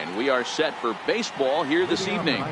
And we are set for baseball here this evening.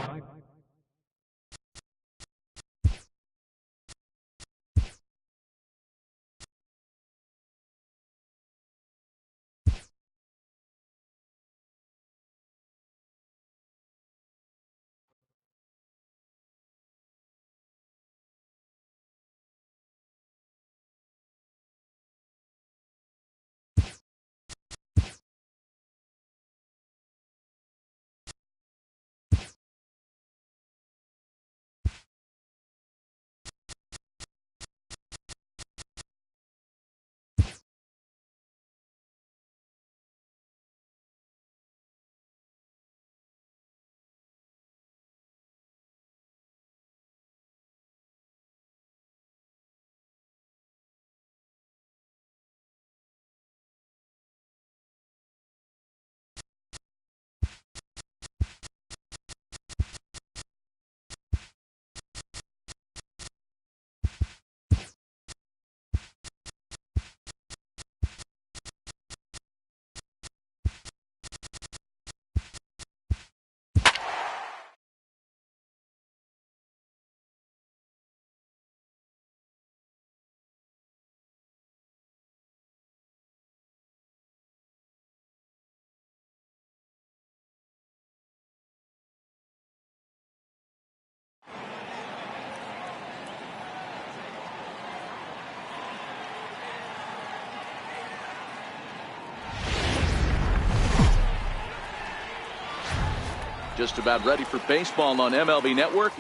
Just about ready for baseball on MLB Network.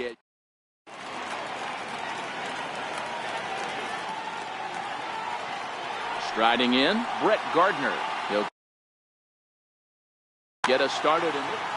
Striding in, Brett Gardner. He'll get us started in this.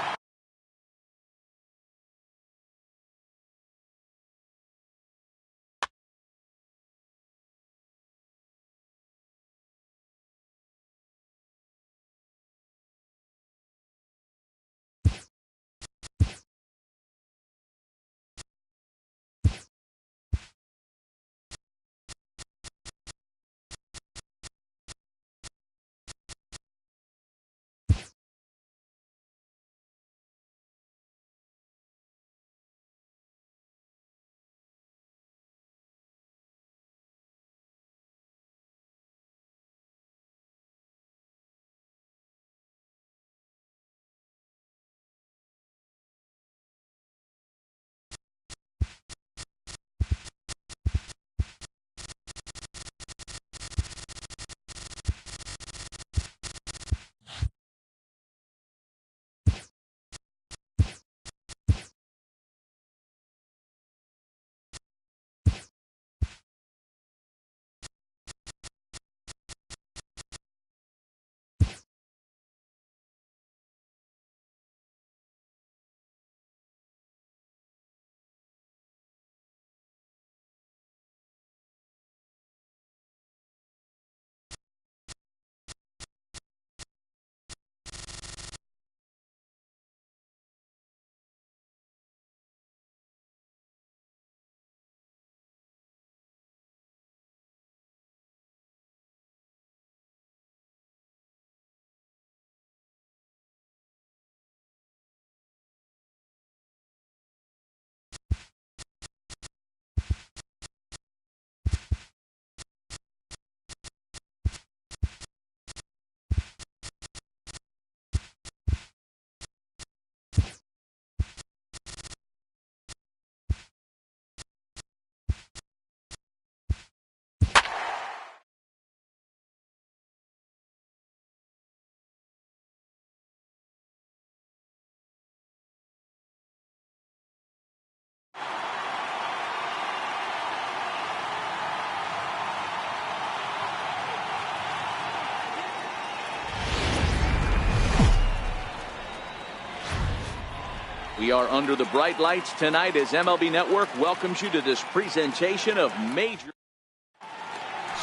We are under the bright lights tonight as MLB Network welcomes you to this presentation of major.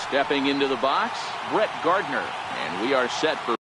Stepping into the box, Brett Gardner, and we are set for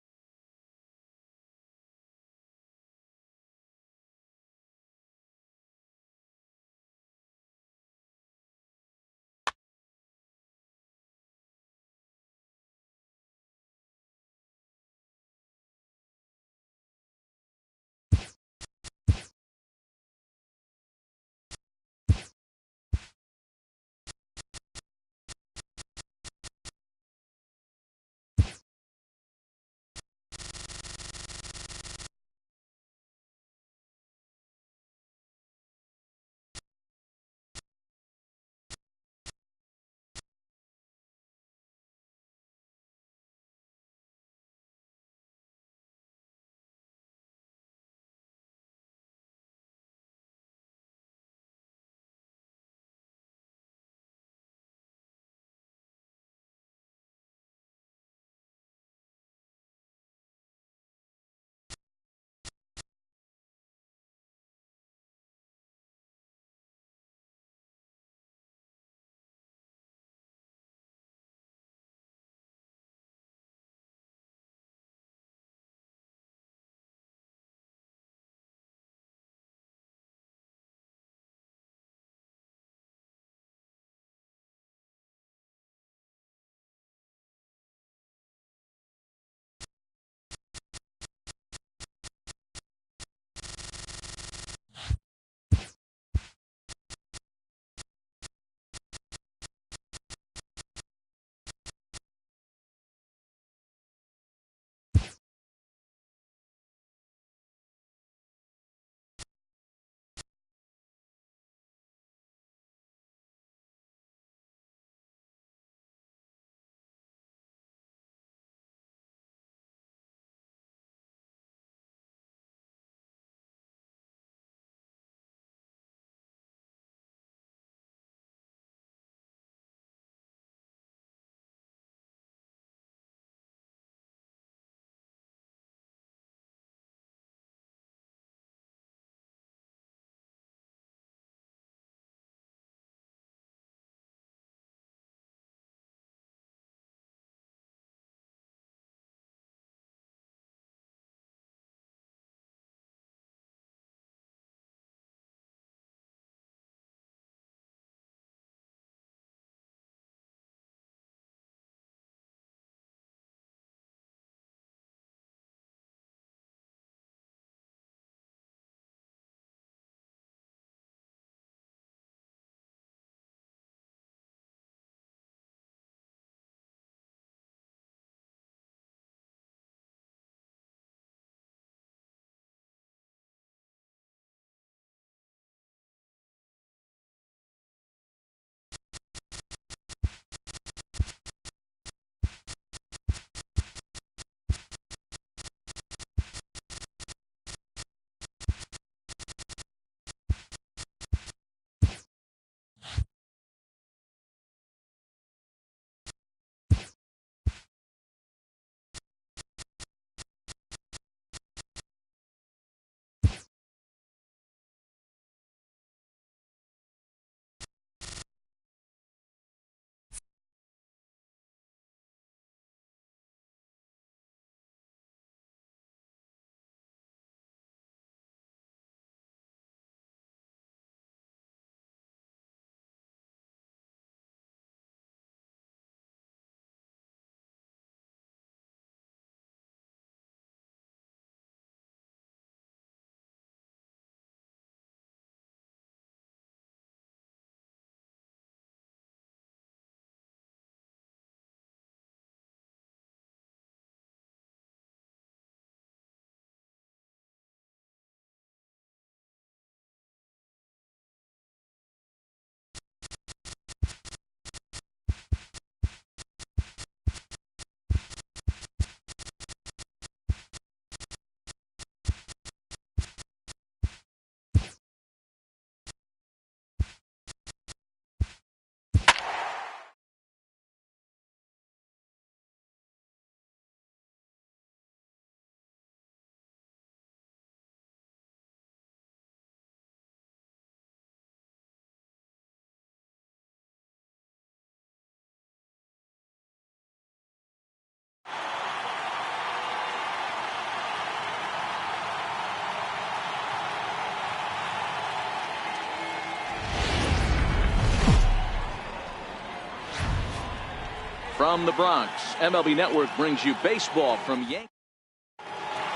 From the Bronx, MLB Network brings you baseball from Yankee.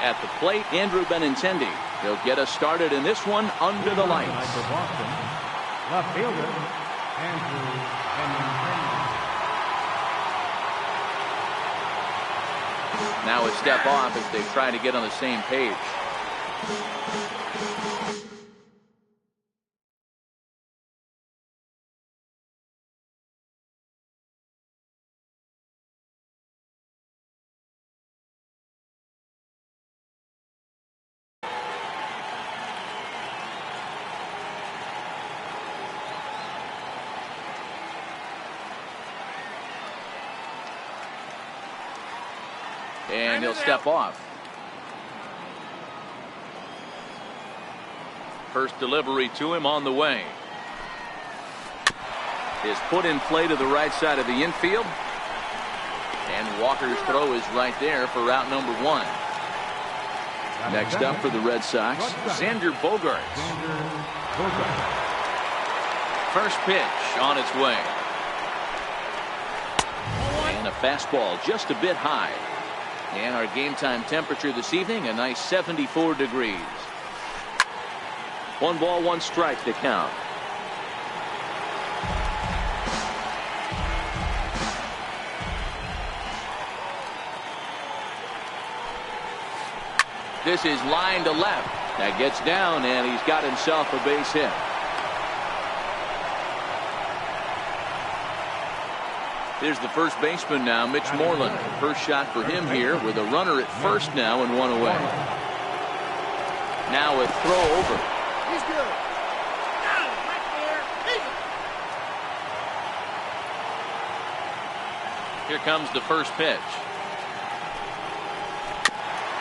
At the plate, Andrew Benintendi. He'll get us started in this one under the lights. For Boston, left fielder, Andrew Benintendi. Now a step off as they try to get on the same page. And he'll step off. First delivery to him on the way. Is put in play to the right side of the infield. And Walker's throw is right there for route number 1. Next up for the Red Sox, Xander Bogaerts. First pitch on its way. And a fastball just a bit high. And our game time temperature this evening, a nice 74 degrees. 1 ball, 1 strike to count. This is line to left. That gets down, and he's got himself a base hit. Here's the first baseman now, Mitch Moreland. First shot for him here with a runner at first now and 1 away. Now a throw over. He's good. Right there. Here comes the first pitch.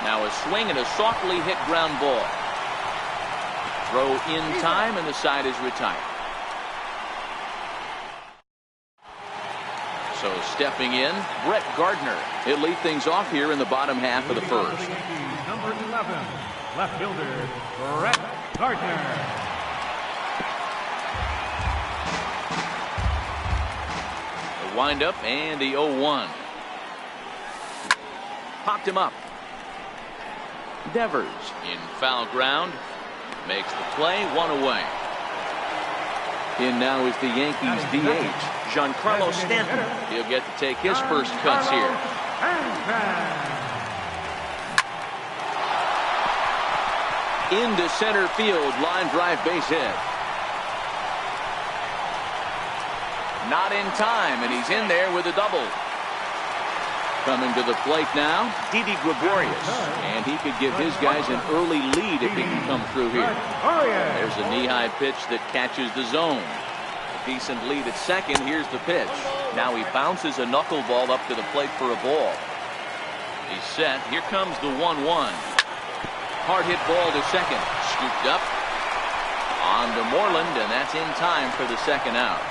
Now a swing and a softly hit ground ball. Throw in time, and the side is retired. So stepping in, Brett Gardner. He'll lead things off here in the bottom half of the first. Number 11, left fielder, Brett Gardner. The windup and the 0-1. Popped him up. Devers in foul ground. Makes the play, 1 away. In now is the Yankees DH, Giancarlo Stanton. He'll get to take his first cuts here. Into center field, line drive base hit. Not in time, and he's in there with a double. Coming to the plate now, Didi Gregorius. And he could give his guys an early lead if he can come through here. There's a knee-high pitch that catches the zone. A decent lead at second. Here's the pitch. Now he bounces a knuckleball up to the plate for a ball. He's set. Here comes the 1-1. Hard hit ball to second. Scooped up. On to Moreland, and that's in time for the second out.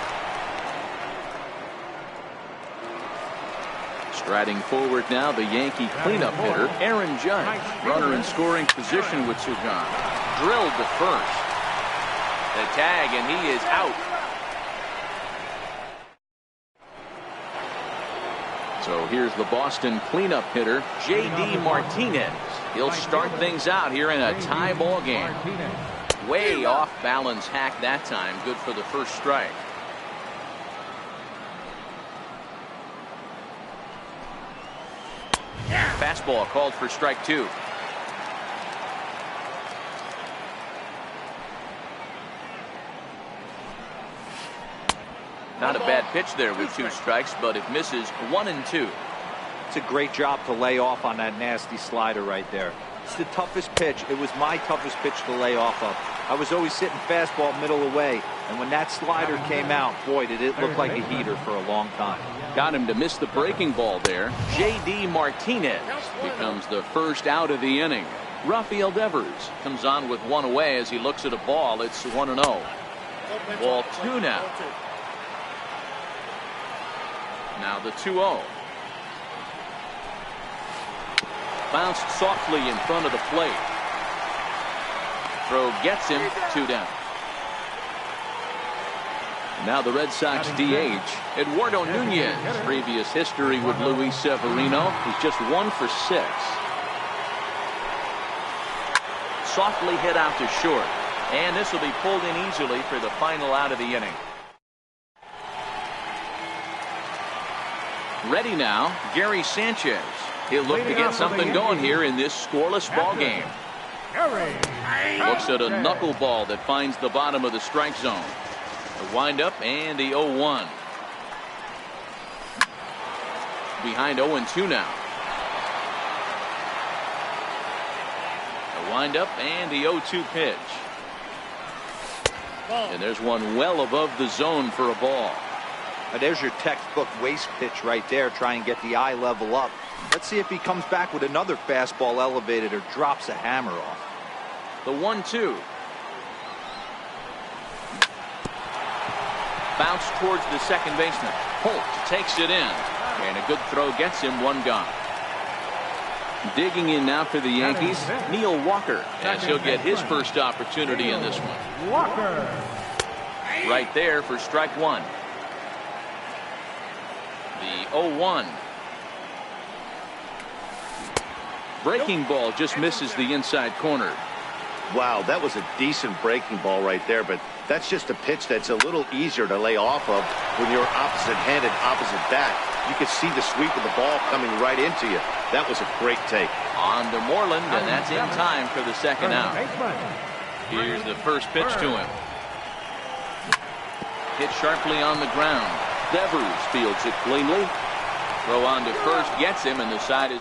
Striding forward now, the Yankee cleanup hitter, Aaron Judge. Runner in scoring position with Sugan. Drilled to first. The tag, and he is out. So here's the Boston cleanup hitter, J.D. Martinez. He'll start things out here in a tie ball game. Way off balance hack that time. Good for the first strike. Fastball called for strike 2. Not a bad pitch there with 2 strikes, but it misses 1-2. It's a great job to lay off on that nasty slider right there. It's the toughest pitch. It was my toughest pitch to lay off of. I was always sitting fastball middle away, and when that slider came out, boy, did it look like a heater for a long time. Got him to miss the breaking ball there. J.D. Martinez becomes the first out of the inning. Rafael Devers comes on with 1 away as he looks at a ball. It's 1-0. Ball 2 now. Now the 2-0. Bounced softly in front of the plate. Throw gets him 2 down. Now the Red Sox DH, Eduardo Nunez. Previous history with Luis Severino. He's just 1 for 6. Softly hit out to short. And this will be pulled in easily for the final out of the inning. Ready now, Gary Sanchez. He'll look to get something going here in this scoreless ball game. Looks at a knuckleball that finds the bottom of the strike zone. The windup and the 0-1. Behind 0-2 now. The windup and the 0-2 pitch. And there's one well above the zone for a ball. Now there's your textbook waste pitch right there. Try and get the eye level up. Let's see if he comes back with another fastball elevated or drops a hammer off. The 1-2. Bounce towards the second baseman. Holt takes it in. And a good throw gets him, 1 gone. Digging in now for the Yankees, Neil Walker, as he'll get his first opportunity in this one. Walker. Right there for strike 1. The 0-1. Breaking ball just misses the inside corner. Wow, that was a decent breaking ball right there, but that's just a pitch that's a little easier to lay off of when you're opposite-handed, opposite bat. You could see the sweep of the ball coming right into you. That was a great take. On to Moreland, and that's in time for the second out. Here's the first pitch to him. Hit sharply on the ground. Devers fields it cleanly. Throw on to first gets him, and the side is.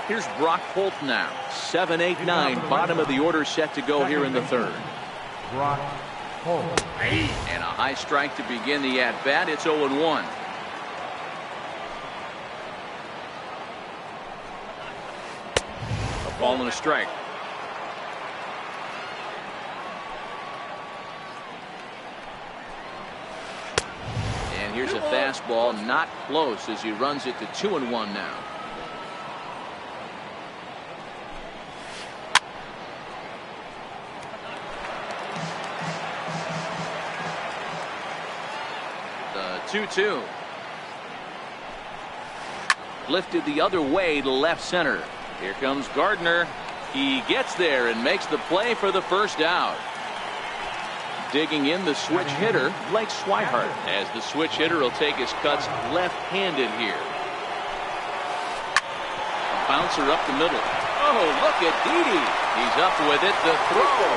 Here's Brock Holt now. 7-8-9, bottom of the order set to go here in the third. Brock Holt. And a high strike to begin the at-bat. It's 0-1. A ball and a strike. And here's a fastball, not close, as he runs it to 2-1 now. The 2-2. Lifted the other way to left center. Here comes Gardner. He gets there and makes the play for the first out. Digging in the switch hitter, Blake Swihart, as the switch hitter will take his cuts left-handed here. A bouncer up the middle. Oh, look at Didi. He's up with it. The throw.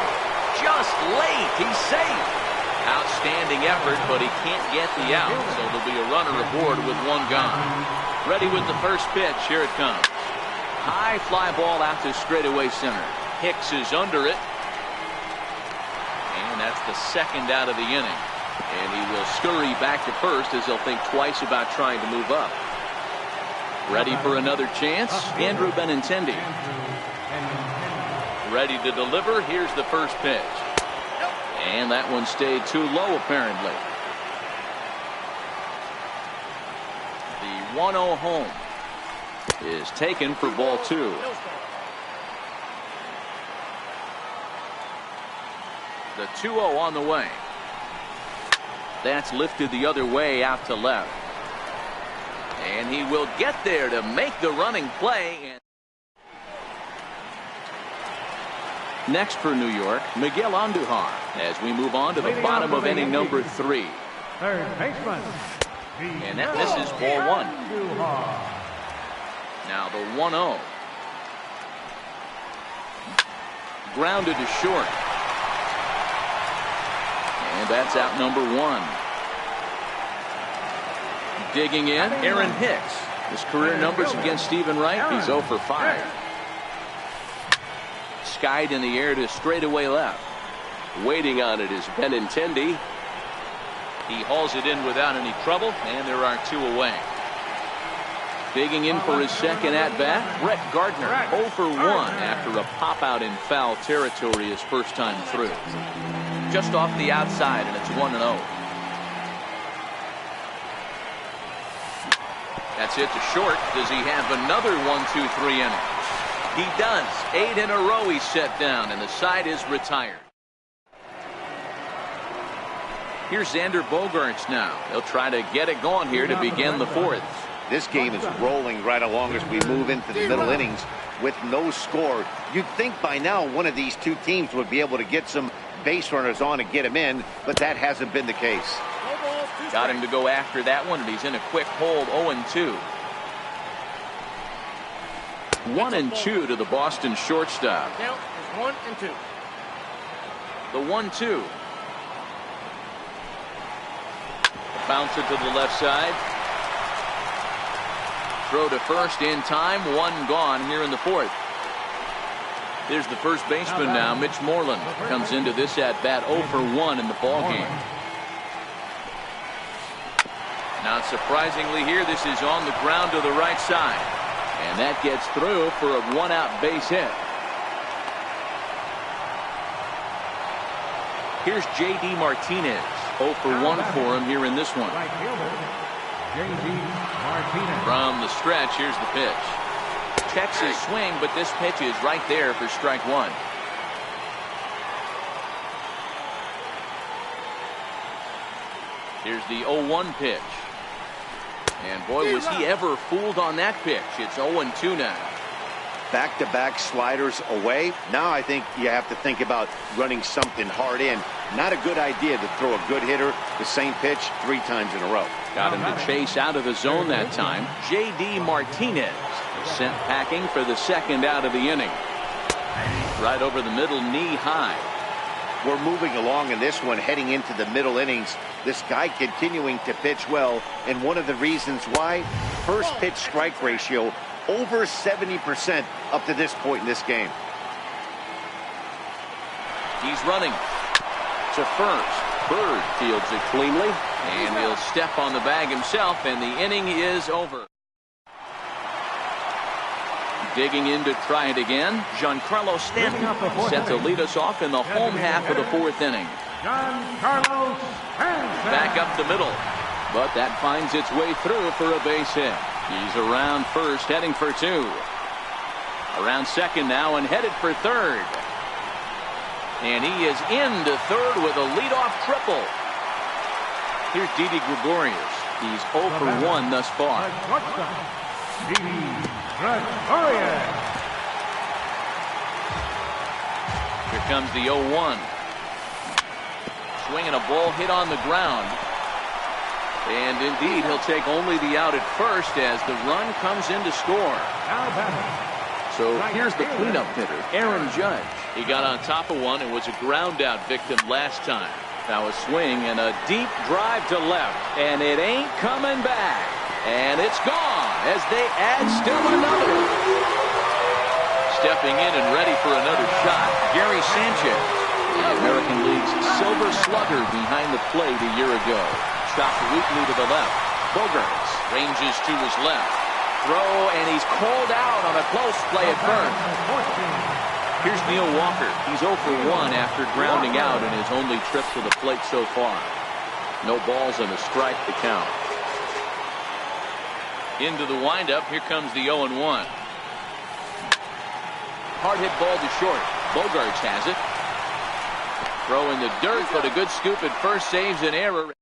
Just late. He's safe. Outstanding effort, but he can't get the out, so there'll be a runner aboard with 1 gone. Ready with the first pitch. Here it comes. High fly ball out to straightaway center. Hicks is under it. And that's the second out of the inning. And he will scurry back to first as he'll think twice about trying to move up. Ready for another chance. Andrew Benintendi. Ready to deliver. Here's the first pitch. And that one stayed too low, apparently. The 1-0 home is taken for ball 2. The 2-0 on the way. That's lifted the other way out to left. And he will get there to make the running play. Next for New York, Miguel Andujar, as we move on to the bottom of inning number 3. Third baseman. And that misses ball 1. Now the 1-0. Grounded to short. And that's out number 1. Digging in, Aaron Hicks. His career numbers against Stephen Wright, he's 0 for 5. Skied in the air to straightaway left. Waiting on it is Benintendi. He hauls it in without any trouble, and there are 2 away. Digging in for his second at-bat, Brett Gardner, 0 for 1 after a pop-out in foul territory his first time through. Just off the outside, and it's 1-0. That's it to short. Does he have another 1-2-3 inning? He does. 8 in a row he's set down, and the side is retired. Here's Xander Bogaerts now. They'll try to get it going here to begin the fourth. This game is rolling right along as we move into the middle innings with no score. You'd think by now one of these two teams would be able to get some base runners on and get him in, but that hasn't been the case. Got him to go after that one, and he's in a quick hold, 0-2. 1-2 to the Boston shortstop. Count is 1-2. The 1-2. Bounce it to the left side. Throw to first in time. One gone here in the fourth. There's the first baseman now, Mitch Moreland. Comes into this at bat 0 for 1 in the ball game. Not surprisingly here, this is on the ground to the right side. And that gets through for a one-out base hit. Here's J.D. Martinez. 0 for 1 for him here in this one. Right fielder, J.D. Martinez. From the stretch, here's the pitch. Checks his swing, but this pitch is right there for strike one. Here's the 0-1 pitch. And boy, was he ever fooled on that pitch. It's 0-2 now. Back-to-back sliders away. Now I think you have to think about running something hard in. Not a good idea to throw a good hitter the same pitch 3 times in a row. Got him to chase out of the zone that time. J.D. Martinez sent packing for the second out of the inning. Right over the middle, knee high. We're moving along in this one, heading into the middle innings. This guy continuing to pitch well, and one of the reasons why, first pitch strike ratio over 70% up to this point in this game. He's running to first. Bird fields it cleanly, and he'll step on the bag himself, and the inning is over. Digging in to try it again, Giancarlo Stanton set to lead us off in the home half of the fourth inning. Giancarlo Stanton. Back up the middle, but that finds its way through for a base hit. He's around first, heading for 2. Around second now and headed for third. And he is into third with a leadoff triple. Here's Didi Gregorius. He's 0 for 1 thus far. Didi Gregorius. Here comes the 0-1. Swinging a ball hit on the ground. And indeed, he'll take only the out at first as the run comes in to score. So here's the cleanup hitter, Aaron Judge. He got on top of one and was a ground out victim last time. Now a swing and a deep drive to left. And it ain't coming back. And it's gone as they add still another. Stepping in and ready for another shot, Gary Sanchez. The American League's Silver Slugger behind the plate a year ago. Chopped weakly to the left. Bogaerts ranges to his left. Throw, and he's called out on a close play at first. Here's Neil Walker. He's 0 for 1 after grounding out in his only trip to the plate so far. No balls and a strike to count. Into the windup. Here comes the 0-1. Hard hit ball to short. Bogaerts has it. Throw in the dirt, but a good scoop at first saves an error.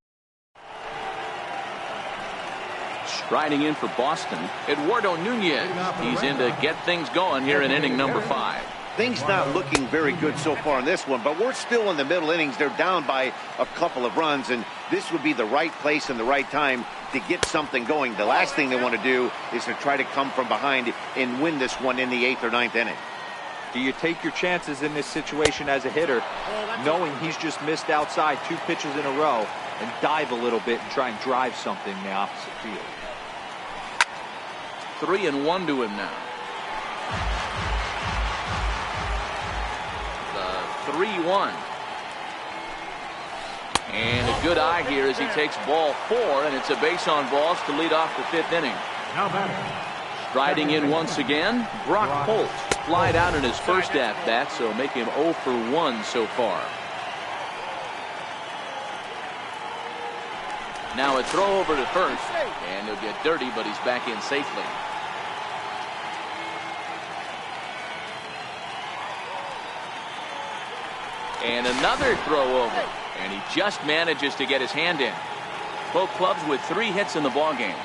Striding in for Boston, Eduardo Nunez. He's in to get things going here in inning number 5. Things not looking very good so far in this one, but we're still in the middle innings. They're down by a couple of runs, and this would be the right place and the right time to get something going. The last thing they want to do is to try to come from behind and win this one in the 8th or 9th inning. Do you take your chances in this situation as a hitter, knowing he's just missed outside 2 pitches in a row, and dive a little bit and try and drive something in the opposite field? 3-1 to him now. The 3-1. And a good eye here as he takes ball 4, and it's a base on balls to lead off the 5th inning. Now batter. Striding in once again, Brock Holt. Flied out in his first at-bat, so make him 0 for 1 so far. Now a throw over to first, and he'll get dirty, but he's back in safely. And another throw over. And he just manages to get his hand in. Both clubs with 3 hits in the ballgame.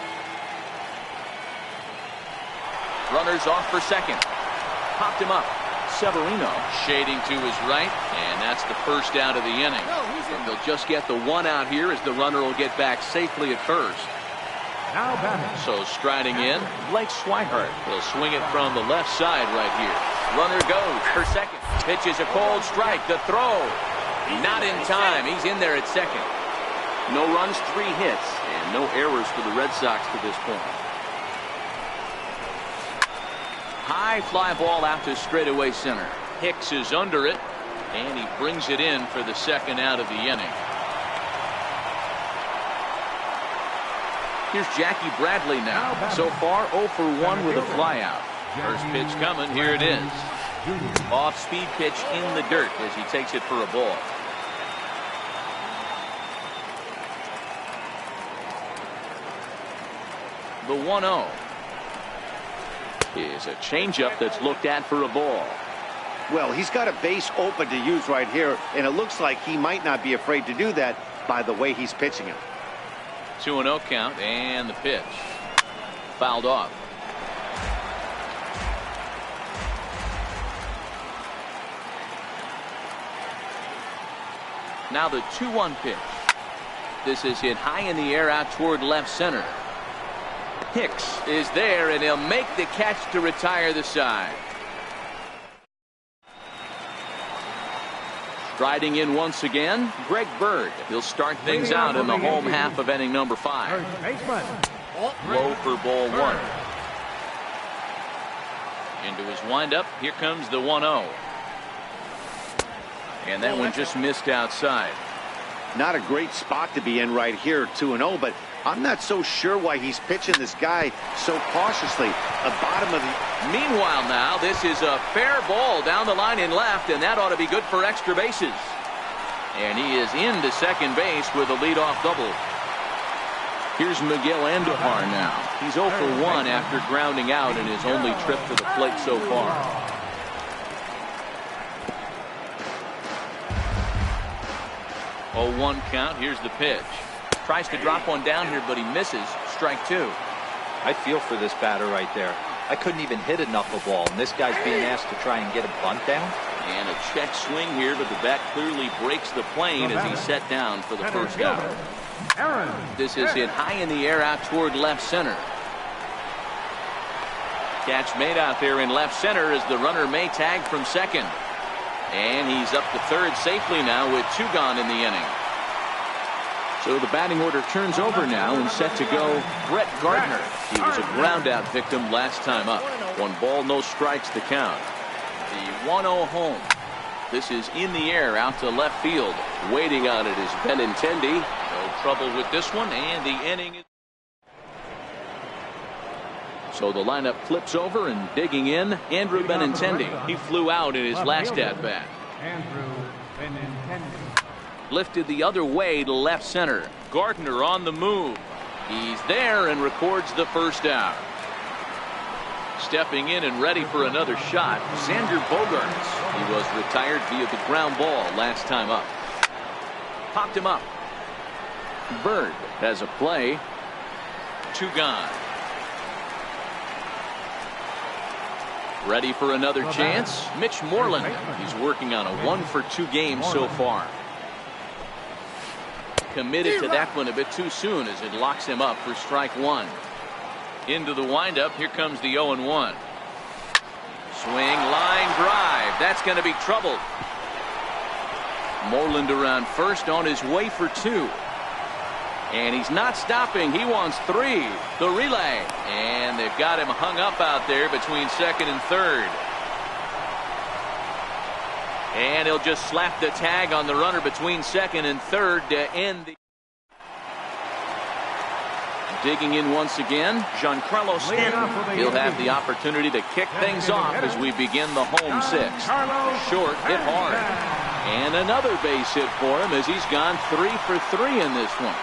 Runners off for second. Popped him up. Severino shading to his right, and that's the first out of the inning. And they'll just get the 1 out here as the runner will get back safely at first. Now batting. So striding in, Blake Swihart. He'll swing it from the left side right here. Runner goes for second. Pitches a cold strike. The throw. Not in time. He's in there at second. No runs, 3 hits, and no errors for the Red Sox to this point. High fly ball out to straightaway center. Hicks is under it, and he brings it in for the second out of the inning. Here's Jackie Bradley now. So far 0 for 1 with a flyout. First pitch coming. Here it is. Off-speed pitch in the dirt as he takes it for a ball. The 1-0 is a changeup that's looked at for a ball. Well, he's got a base open to use right here, and it looks like he might not be afraid to do that by the way he's pitching it. 2-0 count, and the pitch. Fouled off. Now the 2-1 pitch. This is hit high in the air out toward left center. Hicks is there, and he'll make the catch to retire the side. Striding in once again, Greg Bird. He'll start things out in the home half of inning number 5. Low for ball 1. Into his windup, here comes the 1-0. And that one just missed outside. Not a great spot to be in right here, 2-0, but I'm not so sure why he's pitching this guy so cautiously. The bottom of the... Meanwhile now, this is a fair ball down the line in left, and that ought to be good for extra bases. And he is into second base with a leadoff double. Here's Miguel Andujar now. He's 0 for 1 after grounding out in his only trip to the plate so far. Oh, 1 count. Here's the pitch. Tries to drop one down here, but he misses. Strike 2. I feel for this batter right there. I couldn't even hit a knuckleball, and this guy's being asked to try and get a bunt down. And a check swing here, but the bat clearly breaks the plane as he's set down for the first out. This is hit high in the air out toward left center. Catch made out there in left center as the runner may tag from second. And he's up to third safely now with 2 gone in the inning. So the batting order turns over now and set to go Brett Gardner. He was a ground out victim last time up. 1 ball, no strikes to count. The 1-0 home. This is in the air out to left field. Waiting on it is Benintendi. No trouble with this one, and the inning is... So the lineup flips over, and digging in, Andrew Benintendi. He flew out in his last at-bat. Andrew Benintendi. Lifted the other way to left center. Gardner on the move. He's there and records the first out. Stepping in and ready for another shot, Xander Bogaerts. He was retired via the ground ball last time up. Popped him up. Bird has a play. 2 gone. Ready for another chance. Mitch Moreland. He's working on a 1 for 2 game so far. Committed to that one a bit too soon as it locks him up for strike 1. Into the windup. Here comes the 0-1. Swing, line drive. That's going to be trouble. Moreland around first on his way for 2. And he's not stopping. He wants 3. The relay. And they've got him hung up out there between second and third. And he'll just slap the tag on the runner between second and third to end the... Digging in once again, Giancarlo Stanton. He'll have the opportunity to kick things off as we begin the home 6th. Short, hit hard. And another base hit for him as he's gone 3 for 3 in this one.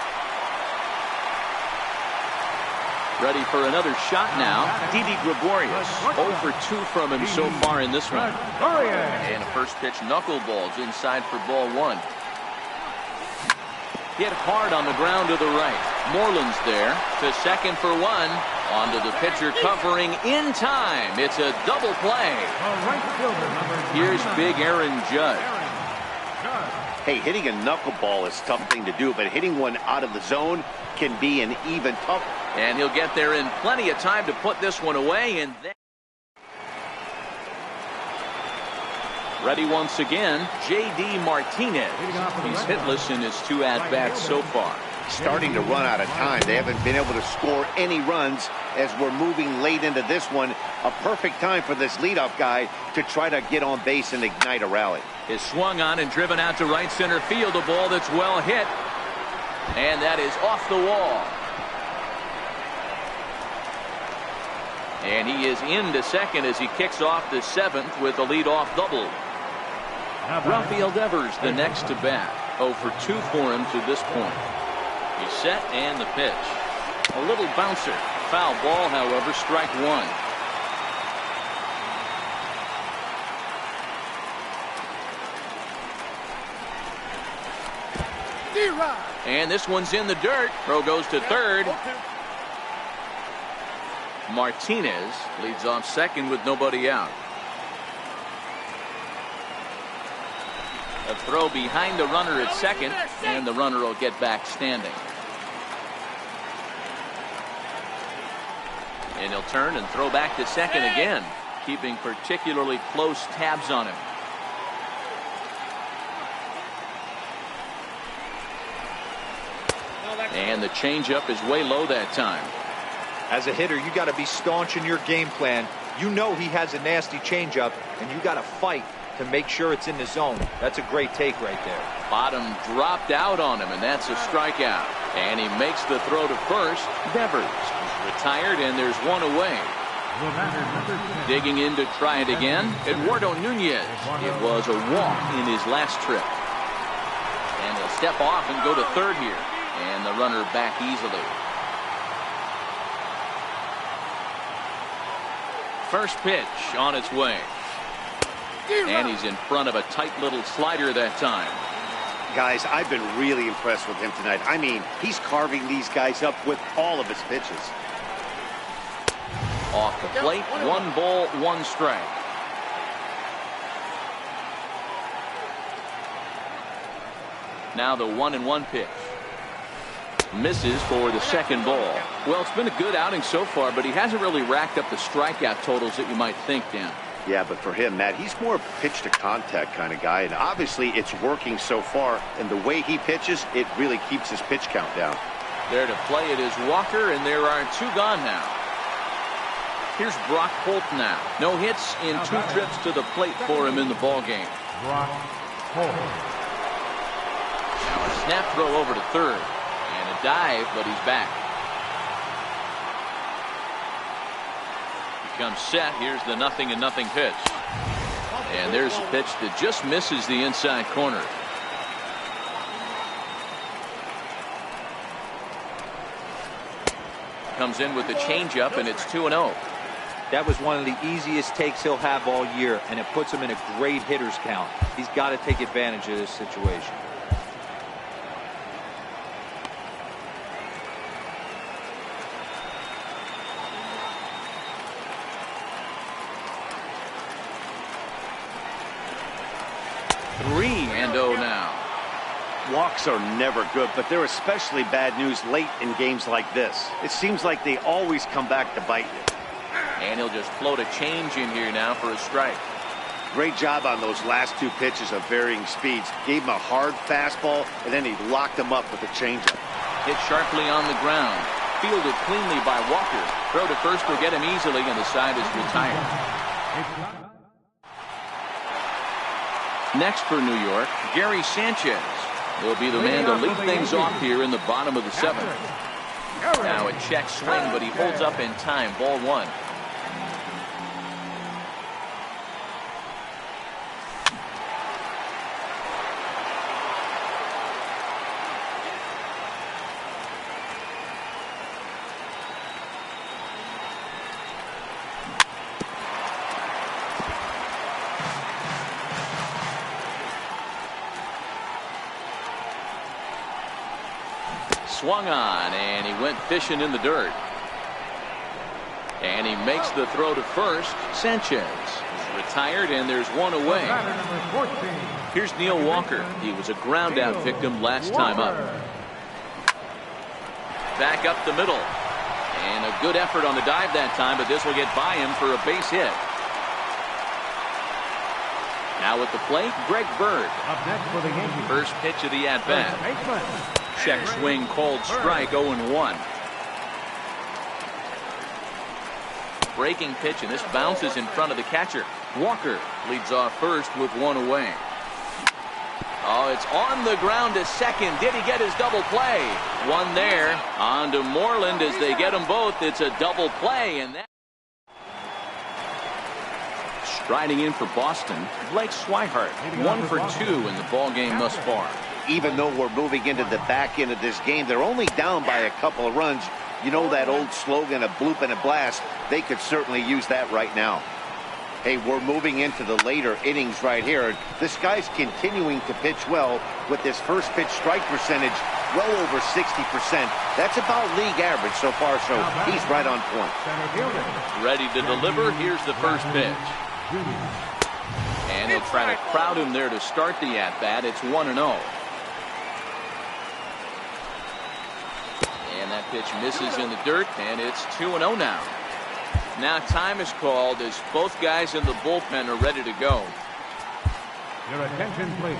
Ready for another shot now. Didi Gregorius. 0 for 2 from him so far in this one. And a first pitch knuckleballs inside for ball 1. Hit hard on the ground to the right. Moreland's there to second for one. Onto the pitcher covering in time. It's a double play. The right fielder, number Here's 29, big Aaron Judge. Hey, hitting a knuckleball is a tough thing to do, but hitting one out of the zone can be an even tougher. And he'll get there in plenty of time to put this one away. And then ready once again, J.D. Martinez. He's hitless in his 2 at-bats so far. Starting to run out of time. They haven't been able to score any runs as we're moving late into this one. A perfect time for this leadoff guy to try to get on base and ignite a rally. Is swung on and driven out to right center field. A ball that's well hit. And that is off the wall. And he is into second as he kicks off the 7th with a leadoff double. Rafael Devers the next to bat. 0 for 2 for him to this point. He's set and the pitch. A little bouncer. Foul ball, however, strike 1. And this one's in the dirt. Throw goes to third. Martinez leads off second with nobody out. A throw behind the runner at second, and the runner will get back standing. And he'll turn and throw back to second again, keeping particularly close tabs on him. And the changeup is way low that time. As a hitter, you got to be staunch in your game plan. You know he has a nasty changeup, and you got to fight to make sure it's in the zone. That's a great take right there. Bottom dropped out on him, and that's a strikeout. And he makes the throw to first. Devers is retired, and there's one away. Digging in to try it again, Eduardo Nunez. It was a walk in his last trip. And he'll step off and go to third here. And the runner back easily. First pitch on its way. And he's in front of a tight little slider that time. Guys, I've been really impressed with him tonight. I mean, he's carving these guys up with all of his pitches. Off the plate, 1 ball, 1 strike. Now the 1-1 pitch. Misses for the second ball. Well, it's been a good outing so far, but he hasn't really racked up the strikeout totals that you might think, Dan. Yeah, but for him, Matt, he's more pitch to contact kind of guy, and obviously it's working so far, and the way he pitches, it really keeps his pitch count down. There to play it is Walker, and there are 2 gone now. Here's Brock Holt now. No hits in 2 trips to the plate for him in the ballgame. Brock Holt. Now a snap throw over to third. And a dive, but he's back. He comes set. Here's the 0-0 pitch. And there's a pitch that just misses the inside corner. Comes in with the changeup, and it's 2-0. That was one of the easiest takes he'll have all year, and it puts him in a great hitter's count. He's got to take advantage of this situation. Now. Walks are never good, but they're especially bad news late in games like this. It seems like they always come back to bite you. And he'll just float a change in here now for a strike. Great job on those last 2 pitches of varying speeds. Gave him a hard fastball, and then he locked him up with a changeup. Hit sharply on the ground. Fielded cleanly by Walker. Throw to first will get him easily, and the side is retired. Next for New York, Gary Sanchez will be the man to lead things off here in the bottom of the 7th. Now a check swing, but he holds up in time. Ball 1. swung on, and he went fishing in the dirt. And he makes the throw to first. Sanchez is retired, and there's one away. Here's Neil Walker. He was a ground out victim last time up. Back up the middle. And a good effort on the dive that time, but this will get by him for a base hit. Now at the plate, Greg Bird. Up next for the Yankees. First pitch of the at-bat. Check swing called strike, 0-1. Breaking pitch, and this bounces in front of the catcher. Walker leads off first with one away. Oh, it's on the ground to second. Did he get his double play? One there. On to Moreland as they get them both. It's a double play, and that. Striding in for Boston, Blake Swihart. 1 for 2 in the ball game thus far. Even though we're moving into the back end of this game, they're only down by a couple of runs. You know that old slogan, a bloop and a blast. They could certainly use that right now. Hey, we're moving into the later innings right here. This guy's continuing to pitch well with this first pitch strike percentage well over 60%. That's about league average so far, so he's right on point. Ready to deliver. Here's the first pitch. And he'll try to crowd him there to start the at-bat. It's 1-0. And that pitch misses in the dirt, and it's 2-0 now. Now time is called as both guys in the bullpen are ready to go. Your attention, please.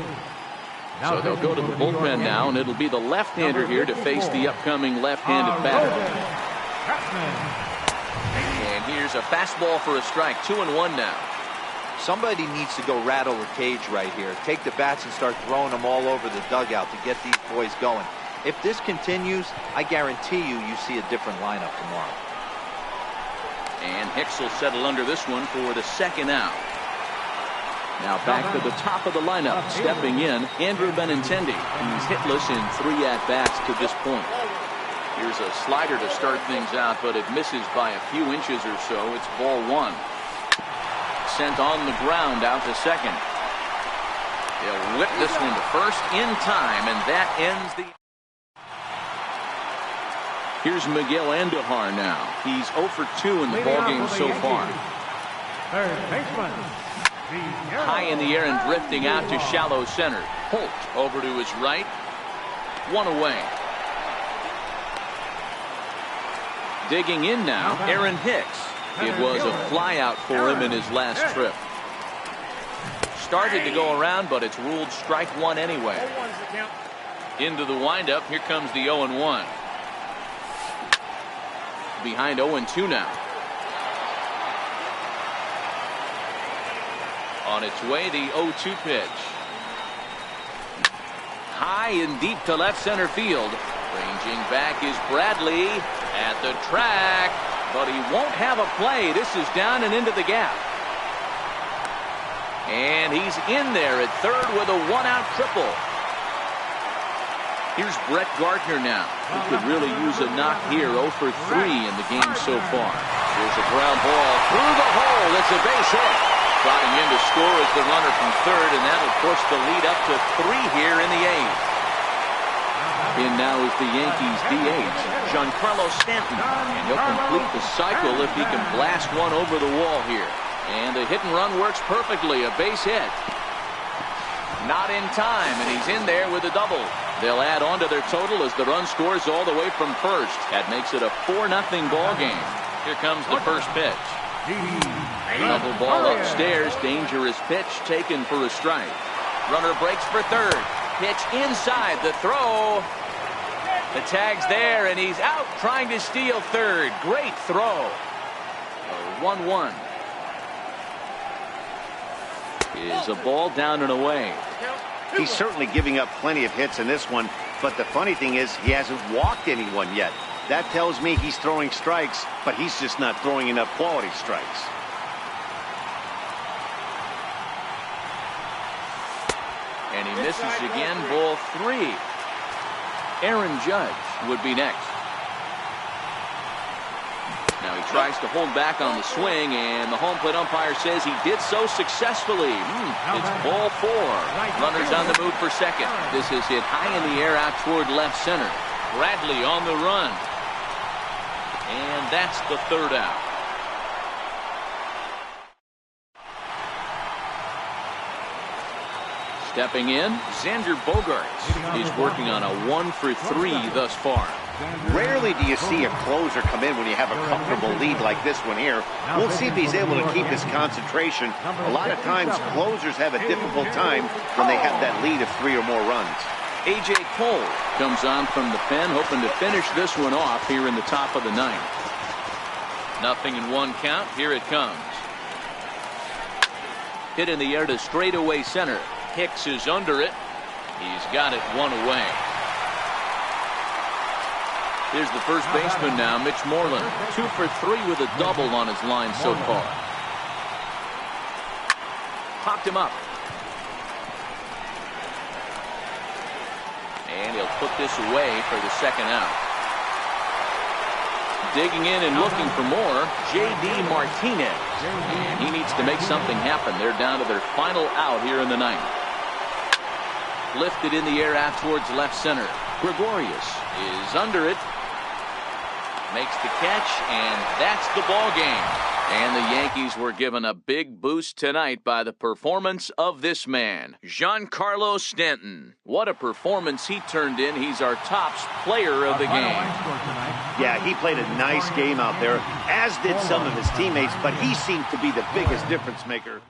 So they'll go to the bullpen now, and it'll be the left-hander here to face the upcoming left-handed batter. And here's a fastball for a strike. 2-1 now. Somebody needs to go rattle the cage right here. Take the bats and start throwing them all over the dugout to get these boys going. If this continues, I guarantee you see a different lineup tomorrow. And Hicks will settle under this one for the second out. Now back to the top of the lineup. Stepping in, Andrew Benintendi. He's hitless in 3 at-bats to this point. Here's a slider to start things out, but it misses by a few inches or so. It's ball 1. Sent on the ground out to second. They'll whip this one to first in time, and that ends the. Here's Miguel Andujar now. He's 0 for 2 in the ballgame so far. Third baseman. High in the air and drifting out to shallow center. Holt over to his right. 1 away. Digging in now, Aaron Hicks. It was a fly out for him in his last trip. Started to go around, but it's ruled strike 1 anyway. Into the windup, here comes the 0-1. Behind 0-2 now. On its way, the 0-2 pitch. High and deep to left center field. Ranging back is Bradley at the track, but he won't have a play. This is down and into the gap. And he's in there at third with a 1-out triple. Here's Brett Gardner now, who could really use a knock here. 0 for 3 in the game so far. Here's a ground ball through the hole. It's a base hit. Trotting in to score is the runner from third, and that'll push the lead up to 3 here in the 8th. In now is the Yankees DH, Giancarlo Stanton, and he'll complete the cycle if he can blast one over the wall here. And the hit and run works perfectly. A base hit. Not in time, and he's in there with a double. They'll add on to their total as the run scores all the way from first. That makes it a 4-0 ball game. Here comes the first pitch. Double ball upstairs. Dangerous pitch taken for a strike. Runner breaks for third. Pitch inside the throw. The tag's there, and he's out trying to steal third. Great throw. 1-1. Is a ball down and away. He's certainly giving up plenty of hits in this one, but the funny thing is he hasn't walked anyone yet. That tells me he's throwing strikes, but he's just not throwing enough quality strikes. And he misses again. Ball 3. Aaron Judge would be next. Now he tries to hold back on the swing, and the home plate umpire says he did so successfully. It's ball 4. Runners on the move for second. This is hit high in the air out toward left center. Bradley on the run. And that's the third out. Stepping in, Xander Bogaerts is working on a 1-for-3 thus far. Rarely do you see a closer come in when you have a comfortable lead like this one here. We'll see if he's able to keep his concentration. A lot of times, closers have a difficult time when they have that lead of 3 or more runs. A.J. Cole comes on from the pen, hoping to finish this one off here in the top of the ninth. 0-1 count. Here it comes. Hit in the air to straightaway center. Hicks is under it. He's got it one away. Here's the first baseman now, Mitch Moreland. 2 for 3 with a double on his line so far. Popped him up. And he'll put this away for the second out. Digging in and looking for more, J.D. Martinez. And he needs to make something happen. They're down to their final out here in the ninth. Lifted in the air out towards left center. Gregorius is under it. Makes the catch, and that's the ball game. And the Yankees were given a big boost tonight by the performance of this man, Giancarlo Stanton. What a performance he turned in. He's our top player of the game. Yeah, he played a nice game out there, as did some of his teammates, but he seemed to be the biggest difference maker.